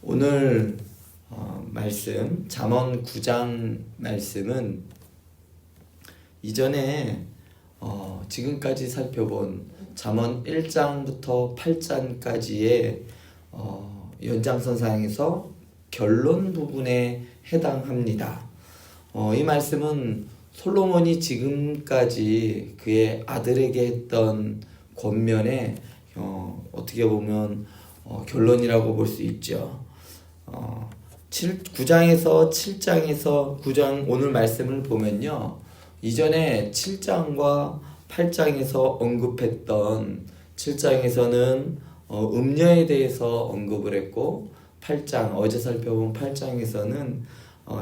오늘 말씀 잠언 9장 말씀은 이전에 지금까지 살펴본 잠언 1장부터 8장까지의 연장선상에서 결론 부분에 해당합니다. 이 말씀은 솔로몬이 지금까지 그의 아들에게 했던 권면의 어떻게 보면 결론이라고 볼 수 있죠. 9장에서 7장에서 9장 오늘 말씀을 보면요, 이전에 7장과 8장에서 언급했던 7장에서는 음녀에 대해서 언급을 했고, 8장 어제 살펴본 8장에서는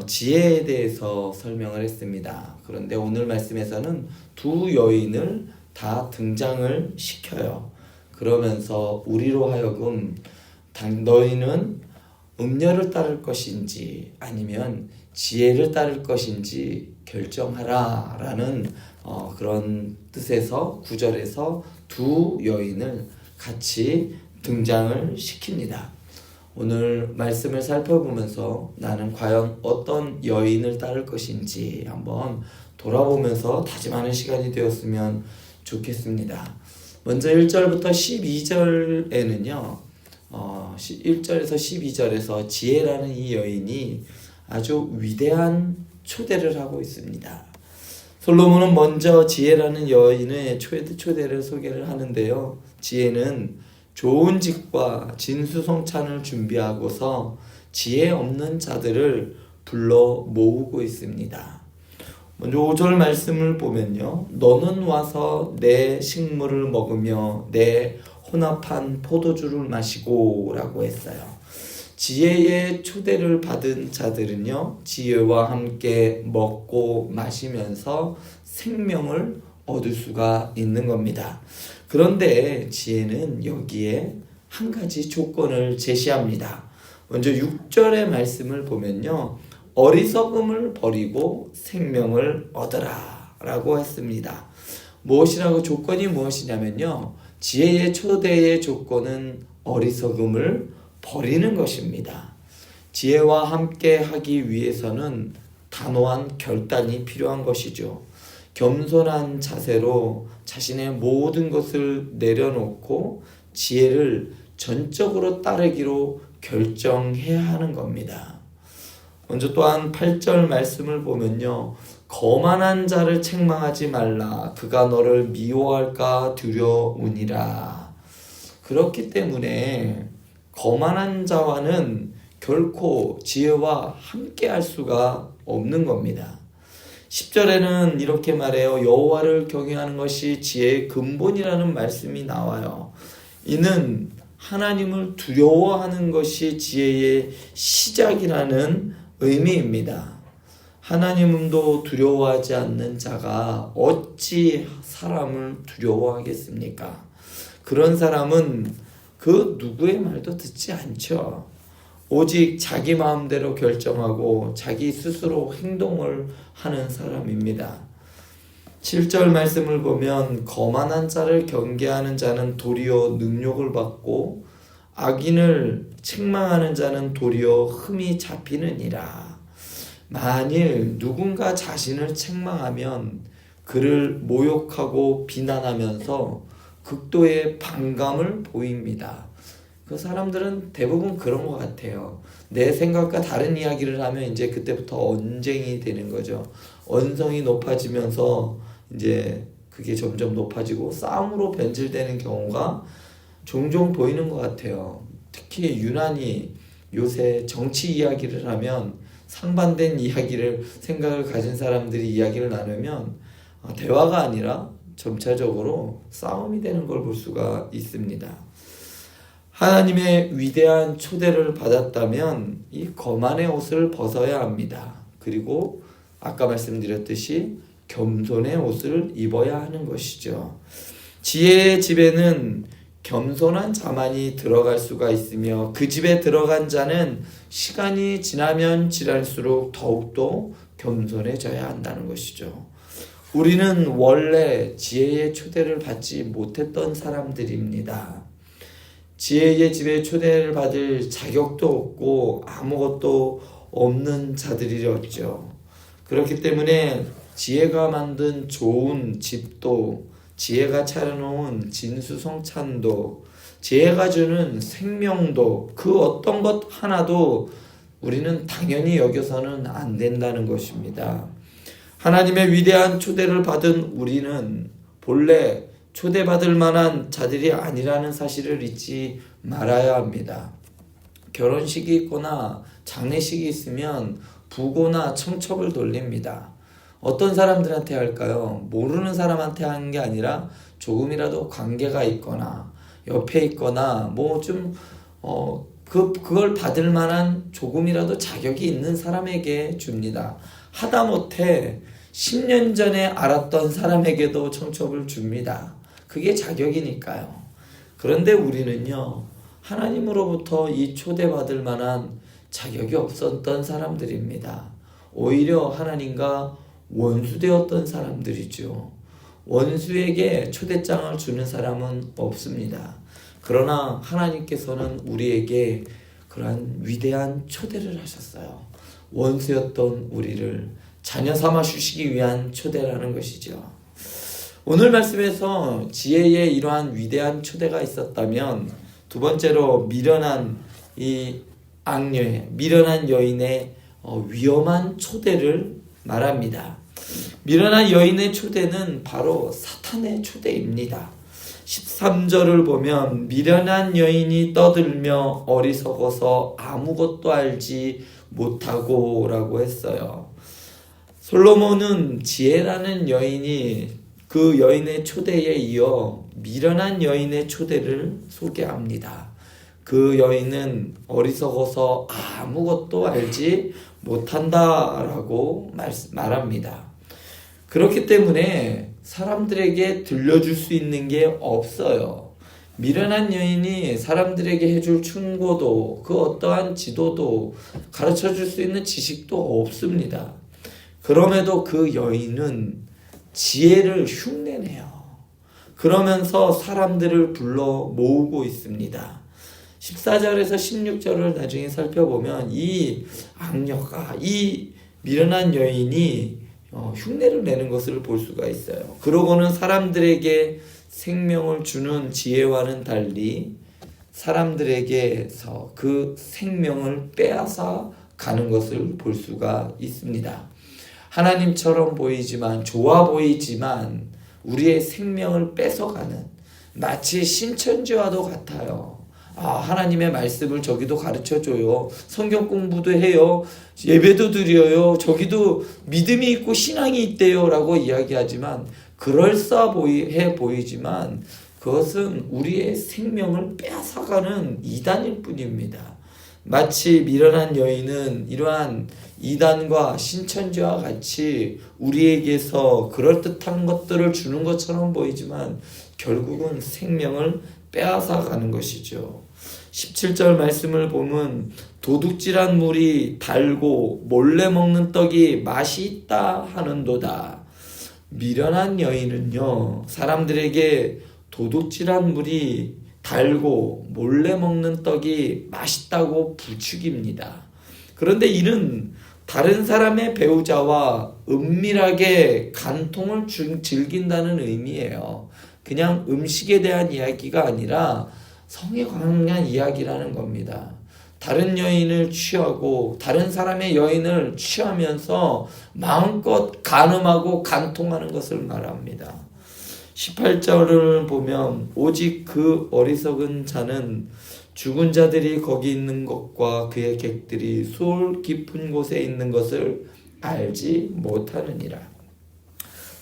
지혜에 대해서 설명을 했습니다. 그런데 오늘 말씀에서는 두 여인을 다 등장을 시켜요. 그러면서 우리로 하여금 너희는 음녀를 따를 것인지 아니면 지혜를 따를 것인지 결정하라 라는 그런 뜻에서 9절에서 두 여인을 같이 등장을 시킵니다. 오늘 말씀을 살펴보면서 나는 과연 어떤 여인을 따를 것인지 한번 돌아보면서 다짐하는 시간이 되었으면 좋겠습니다. 먼저 1절부터 12절에는요 1절에서 12절에서 지혜라는 이 여인이 아주 위대한 초대를 하고 있습니다. 솔로몬은 먼저 지혜라는 여인의 초대를 소개를 하는데요, 지혜는 좋은 직과 진수성찬을 준비하고서 지혜 없는 자들을 불러 모으고 있습니다. 먼저 5절 말씀을 보면요, 너는 와서 내 식물을 먹으며 내 혼합한 포도주를 마시고 라고 했어요. 지혜의 초대를 받은 자들은요, 지혜와 함께 먹고 마시면서 생명을 얻을 수가 있는 겁니다. 그런데 지혜는 여기에 한 가지 조건을 제시합니다. 먼저 6절의 말씀을 보면요, 어리석음을 버리고 생명을 얻으라 라고 했습니다. 무엇이라고, 조건이 무엇이냐면요, 지혜의 초대의 조건은 어리석음을 버리는 것입니다. 지혜와 함께 하기 위해서는 단호한 결단이 필요한 것이죠. 겸손한 자세로 자신의 모든 것을 내려놓고 지혜를 전적으로 따르기로 결정해야 하는 겁니다. 먼저 또한 8절 말씀을 보면요, 거만한 자를 책망하지 말라. 그가 너를 미워할까 두려우니라. 그렇기 때문에 거만한 자와는 결코 지혜와 함께 할 수가 없는 겁니다. 10절에는 이렇게 말해요. 여호와를 경외하는 것이 지혜의 근본이라는 말씀이 나와요. 이는 하나님을 두려워하는 것이 지혜의 시작이라는 의미입니다. 하나님도 두려워하지 않는 자가 어찌 사람을 두려워하겠습니까? 그런 사람은 그 누구의 말도 듣지 않죠. 오직 자기 마음대로 결정하고 자기 스스로 행동을 하는 사람입니다. 7절 말씀을 보면 거만한 자를 경계하는 자는 도리어 능욕을 받고 악인을 책망하는 자는 도리어 흠이 잡히느니라. 만일 누군가 자신을 책망하면 그를 모욕하고 비난하면서 극도의 반감을 보입니다. 그 사람들은 대부분 그런 것 같아요. 내 생각과 다른 이야기를 하면 이제 그때부터 언쟁이 되는 거죠. 언성이 높아지면서 이제 그게 점점 높아지고 싸움으로 변질되는 경우가 종종 보이는 것 같아요. 특히 유난히 요새 정치 이야기를 하면 상반된 생각을 가진 사람들이 이야기를 나누면 대화가 아니라 점차적으로 싸움이 되는 걸 볼 수가 있습니다. 하나님의 위대한 초대를 받았다면 이 거만의 옷을 벗어야 합니다. 그리고 아까 말씀드렸듯이 겸손의 옷을 입어야 하는 것이죠. 지혜의 집에는 겸손한 자만이 들어갈 수가 있으며 그 집에 들어간 자는 시간이 지나면 지날수록 더욱더 겸손해져야 한다는 것이죠. 우리는 원래 지혜의 초대를 받지 못했던 사람들입니다. 지혜의 집에 초대를 받을 자격도 없고 아무것도 없는 자들이었죠. 그렇기 때문에 지혜가 만든 좋은 집도, 지혜가 차려놓은 진수성찬도, 지혜가 주는 생명도, 그 어떤 것 하나도 우리는 당연히 여겨서는 안 된다는 것입니다. 하나님의 위대한 초대를 받은 우리는 본래 초대받을 만한 자들이 아니라는 사실을 잊지 말아야 합니다. 결혼식이 있거나 장례식이 있으면 부고나 청첩을 돌립니다. 어떤 사람들한테 할까요? 모르는 사람한테 하는 게 아니라 조금이라도 관계가 있거나 옆에 있거나 그걸 받을 만한 조금이라도 자격이 있는 사람에게 줍니다. 하다못해 10년 전에 알았던 사람에게도 청첩을 줍니다. 그게 자격이니까요. 그런데 우리는요, 하나님으로부터 이 초대받을 만한 자격이 없었던 사람들입니다. 오히려 하나님과 원수되었던 사람들이죠. 원수에게 초대장을 주는 사람은 없습니다. 그러나 하나님께서는 우리에게 그러한 위대한 초대를 하셨어요. 원수였던 우리를 자녀 삼아 주시기 위한 초대라는 것이죠. 오늘 말씀에서 지혜의 이러한 위대한 초대가 있었다면, 두 번째로 미련한 이 악녀의, 미련한 여인의 위험한 초대를 말합니다. 미련한 여인의 초대는 바로 사탄의 초대입니다. 13절을 보면 미련한 여인이 떠들며 어리석어서 아무것도 알지 못하고 라고 했어요. 솔로몬은 지혜라는 여인이 그 여인의 초대에 이어 미련한 여인의 초대를 소개합니다. 그 여인은 어리석어서 아무것도 알지 못한다라고 말합니다. 그렇기 때문에 사람들에게 들려줄 수 있는 게 없어요. 미련한 여인이 사람들에게 해줄 충고도, 그 어떠한 지도도, 가르쳐줄 수 있는 지식도 없습니다. 그럼에도 그 여인은 지혜를 흉내내요. 그러면서 사람들을 불러 모으고 있습니다. 14절에서 16절을 나중에 살펴보면 이 악녀가, 이 미련한 여인이 흉내를 내는 것을 볼 수가 있어요. 그러고는 사람들에게 생명을 주는 지혜와는 달리 사람들에게서 그 생명을 빼앗아 가는 것을 볼 수가 있습니다. 하나님처럼 보이지만, 좋아 보이지만 우리의 생명을 뺏어가는, 마치 신천지와도 같아요. 하나님의 말씀을 저기도 가르쳐줘요. 성경 공부도 해요. 예배도 드려요. 저기도 믿음이 있고 신앙이 있대요 라고 이야기하지만, 그럴싸해 보이지만 그것은 우리의 생명을 빼앗아가는 이단일 뿐입니다. 마치 미련한 여인은 이러한 이단과 신천지와 같이 우리에게서 그럴듯한 것들을 주는 것처럼 보이지만 결국은 생명을 빼앗아가는 것이죠. 17절 말씀을 보면 도둑질한 물이 달고 몰래 먹는 떡이 맛이 있다 하는도다. 미련한 여인은요, 사람들에게 도둑질한 물이 달고 몰래 먹는 떡이 맛있다고 부추깁니다. 그런데 이는 다른 사람의 배우자와 은밀하게 간통을 즐긴다는 의미예요. 그냥 음식에 대한 이야기가 아니라 성에 관한 이야기라는 겁니다. 다른 여인을 취하고 다른 사람의 여인을 취하면서 마음껏 간음하고 간통하는 것을 말합니다. 18절을 보면 오직 그 어리석은 자는 죽은 자들이 거기 있는 것과 그의 객들이 수올 깊은 곳에 있는 것을 알지 못하느니라.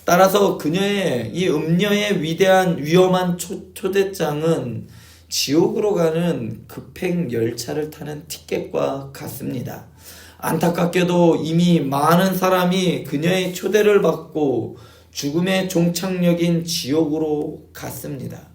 따라서 그녀의 이 음녀의 위대한 위험한 초대장은 지옥으로 가는 급행 열차를 타는 티켓과 같습니다. 안타깝게도 이미 많은 사람이 그녀의 초대를 받고 죽음의 종착역인 지옥으로 갔습니다.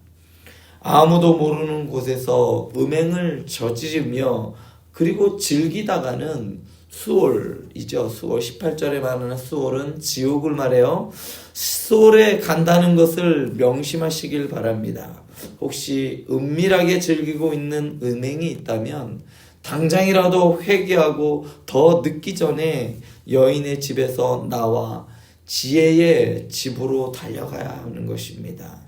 아무도 모르는 곳에서 음행을 저지르며 그리고 즐기다가는 수올이죠. 수올 18절에 말하는 수올은 지옥을 말해요. 수올에 간다는 것을 명심하시길 바랍니다. 혹시 은밀하게 즐기고 있는 은행이 있다면 당장이라도 회개하고 더 늦기 전에 여인의 집에서 나와 지혜의 집으로 달려가야 하는 것입니다.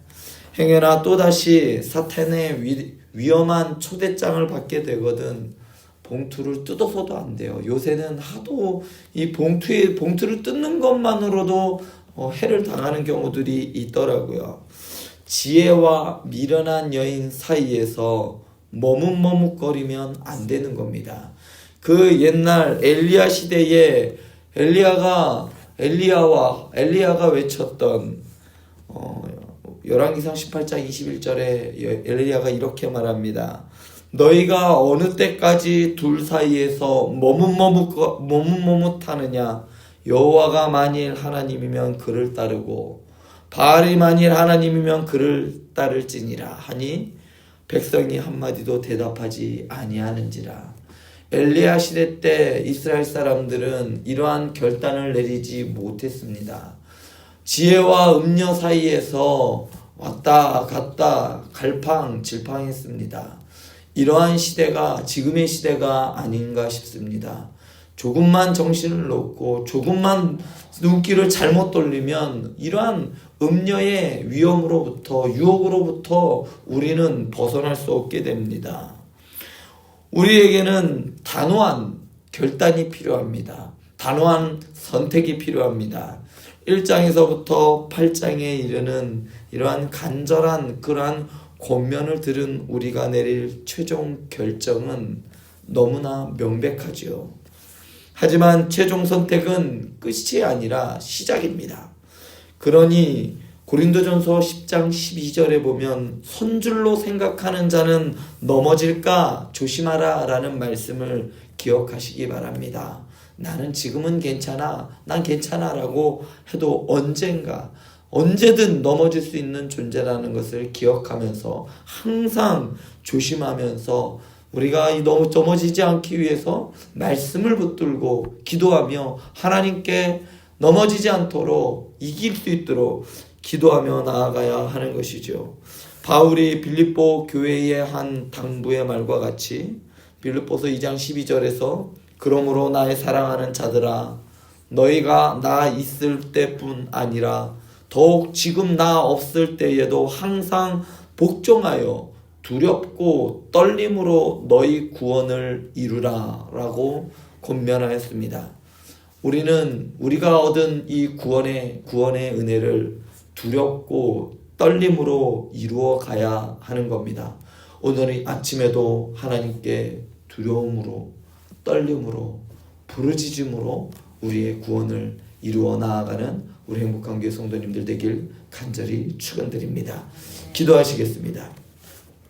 행여나 또다시 사탄의 위험한 초대장을 받게 되거든 봉투를 뜯어서도 안 돼요. 요새는 하도 이 봉투를 뜯는 것만으로도 해를 당하는 경우들이 있더라고요. 지혜와 미련한 여인 사이에서 머뭇머뭇거리면 안 되는 겁니다. 그 옛날 엘리야 시대에 엘리야가 외쳤던 열왕기상 18장 21절에 엘리야가 이렇게 말합니다. 너희가 어느 때까지 둘 사이에서 머뭇머뭇하느냐. 여호와가 만일 하나님이면 그를 따르고 바알이 만일 하나님이면 그를 따를지니라 하니 백성이 한마디도 대답하지 아니하는지라. 엘리야 시대 때 이스라엘 사람들은 이러한 결단을 내리지 못했습니다. 지혜와 음녀 사이에서 왔다 갔다 갈팡질팡했습니다. 이러한 시대가 지금의 시대가 아닌가 싶습니다. 조금만 정신을 놓고 조금만 눈길을 잘못 돌리면 이러한 음녀의 위험으로부터 유혹으로부터 우리는 벗어날 수 없게 됩니다. 우리에게는 단호한 결단이 필요합니다. 단호한 선택이 필요합니다. 1장에서부터 8장에 이르는 이러한 간절한 그러한 권면을 들은 우리가 내릴 최종 결정은 너무나 명백하지요. 하지만 최종 선택은 끝이 아니라 시작입니다. 그러니 고린도전서 10장 12절에 보면 손줄로 생각하는 자는 넘어질까 조심하라 라는 말씀을 기억하시기 바랍니다. 나는 지금은 괜찮아, 난 괜찮아 라고 해도 언제든 넘어질 수 있는 존재라는 것을 기억하면서 항상 조심하면서 우리가 넘어지지 않기 위해서 말씀을 붙들고 기도하며 하나님께 넘어지지 않도록 이길 수 있도록 기도하며 나아가야 하는 것이죠. 바울이 빌립보 교회의 한 당부의 말과 같이 빌립보서 2장 12절에서 그러므로 나의 사랑하는 자들아 너희가 나 있을 때뿐 아니라 더욱 지금 나 없을 때에도 항상 복종하여 두렵고 떨림으로 너희 구원을 이루라 라고 권면하였습니다. 우리가 얻은 이 구원의 은혜를 두렵고 떨림으로 이루어 가야 하는 겁니다. 오늘 아침에도 하나님께 두려움으로 떨림으로 부르짖음으로 우리의 구원을 이루어 나아가는 우리 행복한 교회 성도님들 되길 간절히 축원드립니다. 기도하시겠습니다.